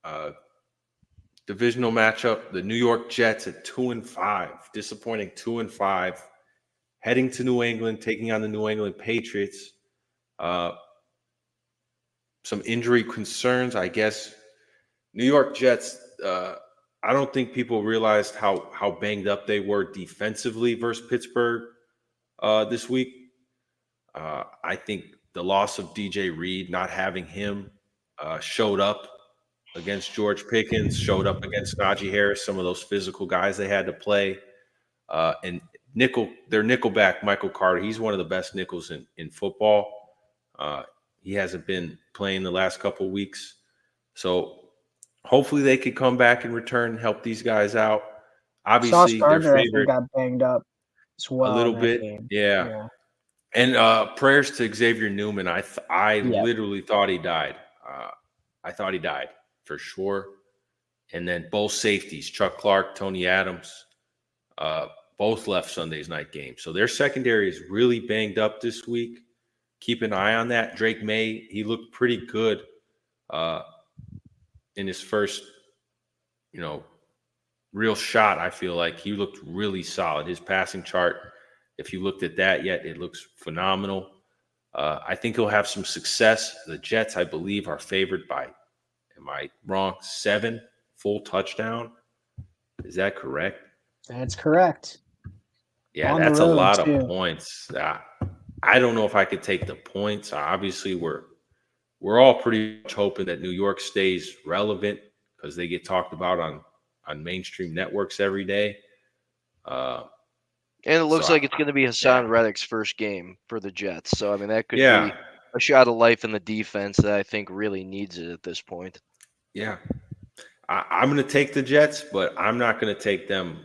Uh, Divisional matchup: the New York Jets at 2-5, disappointing 2-5, heading to New England, taking on the New England Patriots. Uh, some injury concerns, I guess. New York Jets. I don't think people realized how banged up they were defensively versus Pittsburgh this week. I think the loss of DJ Reed, not having him, showed up against George Pickens, showed up against Najee Harris, some of those physical guys they had to play. And their nickelback, Michael Carter, he's one of the best nickels in football. Uh, he hasn't been playing the last couple of weeks. So hopefully they could come back and return and help these guys out. Sauce Obviously, their Gardner, I think, favorite got banged up as a well in little that bit. game. Yeah. Yeah. And prayers to Xavier Newman. I Yeah. literally thought he died. I thought he died for sure. And then both safeties, Chuck Clark, Tony Adams, uh, both left Sunday's night game. So their secondary is really banged up this week. Keep an eye on that. Drake May, he looked pretty good uh, in his first, you know, real shot. I feel like he looked really solid. His passing chart, if you looked at that yet, it looks phenomenal. I think he'll have some success. The Jets, I believe, are favored by, am I wrong, 7 full touchdown? Is that correct? That's correct. Yeah, On the that's a road, lot of too. points. I don't know if I could take the points. Obviously, we're all pretty much hoping that New York stays relevant because they get talked about on mainstream networks every day. Uh, And it so looks like it's going to be yeah, Hassan Reddick's first game for the Jets. So, I mean, that could yeah, be a shot of life in the defense that I think really needs it at this point. yeah. I'm going to take the Jets, but I'm not going to take them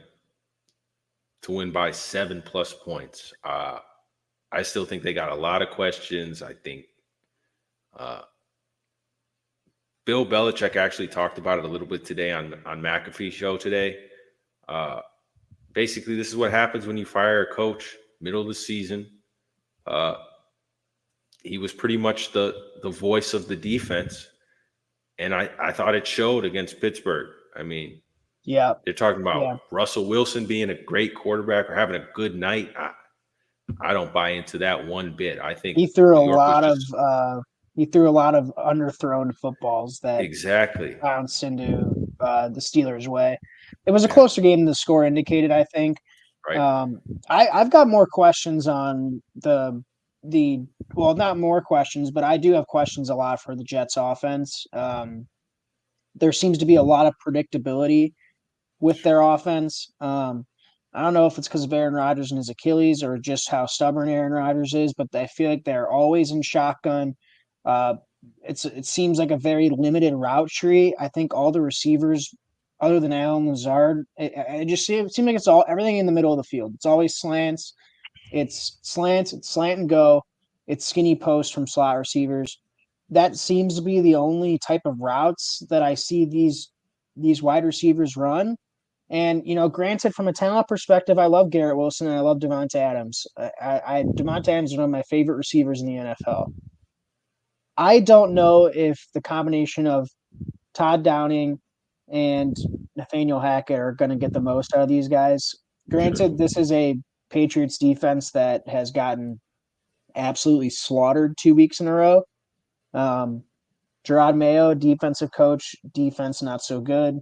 to win by 7+ points. I still think they got a lot of questions. I think uh, Bill Belichick actually talked about it a little bit today on McAfee's show today. Uh, Basically, this is what happens when you fire a coach middle of the season. Uh, he was pretty much the voice of the defense, and I thought it showed against Pittsburgh. I mean, Yeah. they're talking about Yeah. Russell Wilson being a great quarterback or having a good night. I don't buy into that one bit. I think He threw New a York was lot of just underthrown footballs that exactly bounced into the Steelers' way. It was a yeah, closer game than the score indicated, I think. right. Um, I've got more questions on the well, not more questions, but I do have questions a lot for the Jets offense. There seems to be a lot of predictability with their offense. I don't know if it's because of Aaron Rodgers and his Achilles or just how stubborn Aaron Rodgers is, but I feel like they're always in shotgun. Uh, it seems like a very limited route tree. I think all the receivers, other than Allen Lazard, it just seems like it's all everything in the middle of the field. It's always slants. It's slant and go. It's skinny post from slot receivers. That seems to be the only type of routes that I see these wide receivers run. And granted, from a talent perspective, I love Garrett Wilson and I love Devontae Adams. Devontae Adams is one of my favorite receivers in the NFL. I don't know if the combination of Todd Downing and Nathaniel Hackett are going to get the most out of these guys. Granted, this is a Patriots defense that has gotten absolutely slaughtered 2 weeks in a row. Um, Gerard Mayo, defensive coach, defense not so good.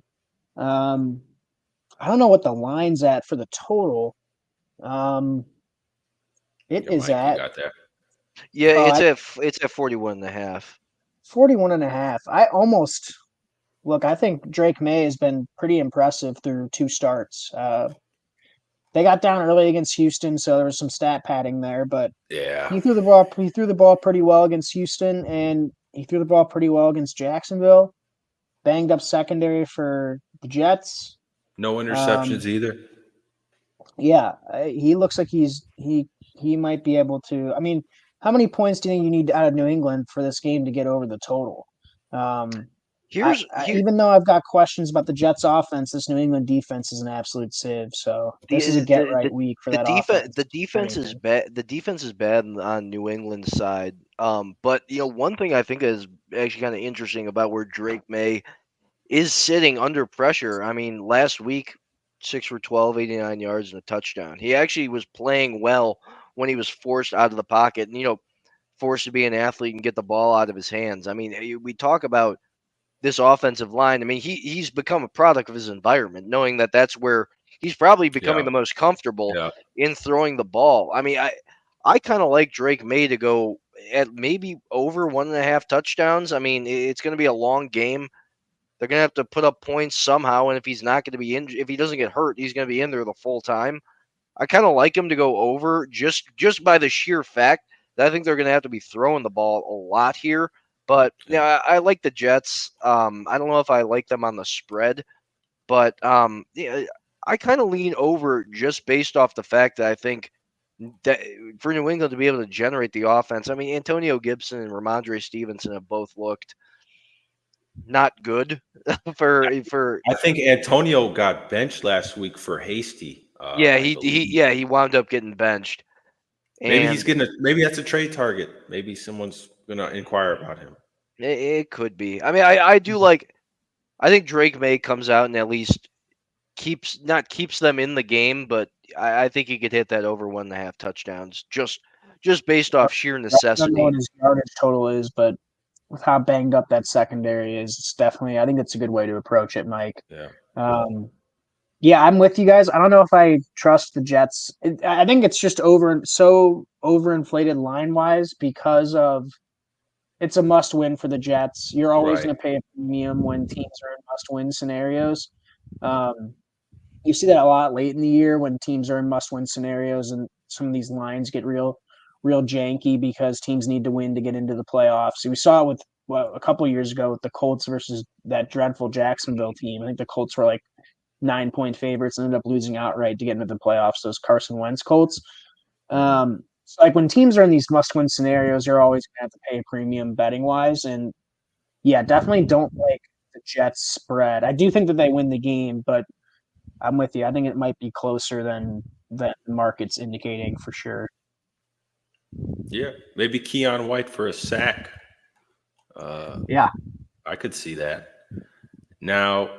I don't know what the line's at for the total. Um, it Your is Mike, you at got that. Yeah, uh, it's at 41.5. 41 and a half. I think Drake May has been pretty impressive through 2 starts. They got down early against Houston, so there was some stat padding there, but Yeah, he threw the ball pretty well against Houston, and he threw the ball pretty well against Jacksonville. Banged up secondary for the Jets. no Um, interceptions either. yeah, he looks like he might be able to. I mean, how many points do you think you need out of New England for this game to get over the total? Um, Here's here Even though I've got questions about the Jets' offense, this New England defense is an absolute sieve. So this is a get right week for the that defense offense. the If defense is anything, bad. The defense is bad on New England's side. But one thing I think is actually kind of interesting about where Drake May is sitting under pressure. I mean, last week, 6 for 12, 89 yards and a touchdown. He actually was playing well when he was forced out of the pocket and, forced to be an athlete and get the ball out of his hands. I mean, we talk about this offensive line. I mean, he's become a product of his environment, knowing that that's where he's probably becoming Yeah. the most comfortable Yeah. in throwing the ball. I mean, I kind of like Drake May to go at maybe over 1.5 touchdowns. I mean, it's going to be a long game. They're going to have to put up points somehow, and if he's not going to be in, if he doesn't get hurt, he's going to be in there the full time. I kind of like him to go over just by the sheer fact that I think they're going to have to be throwing the ball a lot here. But Yeah. yeah, I like the Jets. I don't know if I like them on the spread, but yeah, I kind of lean over just based off the fact that I think that for New England to be able to generate the offense. I mean, Antonio Gibson and Ramondre Stevenson have both looked not good for I think Antonio got benched last week for Hasty. yeah, I believe. he wound up getting benched. Maybe he's And getting maybe that's a trade target. Maybe someone's gonna inquire about him. it could be. I mean, I do like. I think Drake May comes out and at least keeps them in the game, but I think he could hit that over 1.5 touchdowns just based off sheer I don't know what necessity. his yardage total is, but with how banged up that secondary is, it's definitely. I think it's a good way to approach it, Mike. Yeah. Um, yeah, I'm with you guys. I don't know if I trust the Jets. I think it's just overinflated line wise because of it's a must win for the Jets. You're always Right. going to pay a premium when teams are in must win scenarios. Um, you see that a lot late in the year when teams are in must win scenarios and some of these lines get real janky because teams need to win to get into the playoffs. We saw it with a couple years ago with the Colts versus that dreadful Jacksonville team. I think the Colts were like 9-point favorites and ended up losing outright to get into the playoffs. Those Carson Wentz Colts. Mhm. So like when teams are in these must-win scenarios, you're always gonna have to pay a premium betting wise. And yeah, definitely don't like the Jets spread. I do think that they win the game, but I'm with you. I think it might be closer than the market's indicating for sure. Yeah. Maybe Keon White for a sack. Uh, Yeah. I could see that. Now,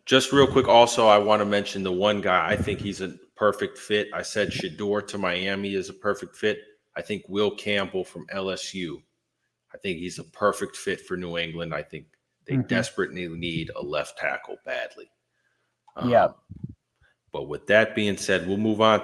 just real quick, also, I want to mention the one guy. I think he's a perfect fit. I said Shador to Miami is a perfect fit. I think Will Campbell from LSU. I think he's a perfect fit for New England. I think they Mm-hmm. desperately need a left tackle badly. Yeah. But with that being said, we'll move on